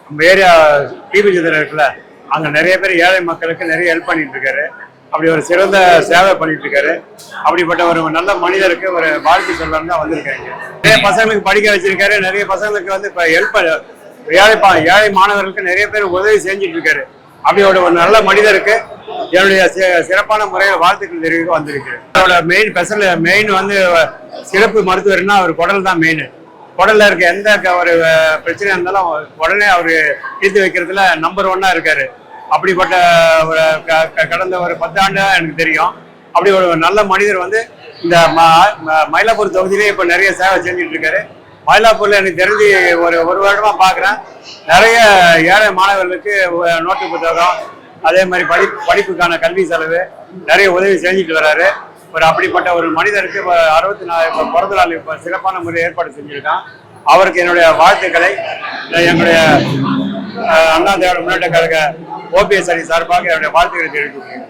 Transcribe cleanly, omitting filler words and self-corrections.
நம்ம ஏரியா டிபிஜியில் இருக்குல்ல, அங்கே நிறைய பேர் ஏழை மக்களுக்கு நிறைய ஹெல்ப் பண்ணிட்டு இருக்காரு. அப்படி ஒரு சிறந்த சேவை பண்ணிட்டு இருக்காரு. அப்படிப்பட்ட ஒரு நல்ல மனிதருக்கு ஒரு வாழ்க்கை சொல்லலாம் தான் வந்திருக்காங்க. நிறைய பசங்களுக்கு படிக்க வச்சிருக்காரு. நிறைய பசங்களுக்கு வந்து இப்போ ஹெல்ப் ஏழை மாணவர்களுக்கு நிறைய பேர் உதவி செஞ்சுட்டு இருக்காரு. அப்படியோட ஒரு நல்ல மனிதருக்கு என்னுடைய சிறப்பான முறையில் வாழ்த்துக்கள் தெரிவிக்க வந்திருக்கு. அவரோட மெயின் வந்து சிறப்பு மருத்துவர்னா அவர் குடல் தான் மெயின். குடல்ல இருக்க எந்த ஒரு பிரச்சனை இருந்தாலும் உடனே அவரு தீர்த்து வைக்கிறதுல நம்பர் 1 இருக்காரு. அப்படிப்பட்ட ஒரு கடந்த ஒரு 10 ஆண்டு எனக்கு தெரியும். அப்படி ஒரு நல்ல மனிதர் வந்து இந்த மயிலாப்பூர் தொகுதியிலே இப்ப நிறைய சேவை செஞ்சுட்டு இருக்காரு. மயிலாப்பூர்ல எனக்கு தெரிஞ்சு ஒரு வருடமா பாக்குறேன். நிறைய ஏழை மாணவர்களுக்கு நோட்டு புத்தகம், அதே மாதிரி படிப்புக்கான கல்வி செலவு நிறைய உதவி செஞ்சுட்டு வர்றாரு. அப்படிப்பட்ட ஒரு மனிதருக்கு 64 பிறந்த நாள் இப்ப சிறப்பான முறை ஏற்பாடு செஞ்சிருக்கான். அவருக்கு என்னுடைய வாழ்த்துக்களை என்னுடைய அண்ணா திராவிட முன்னேற்ற கழக OPS அணி சார்பாக என்னுடைய வாழ்த்துக்களை தெரிவித்துள்ளேன்.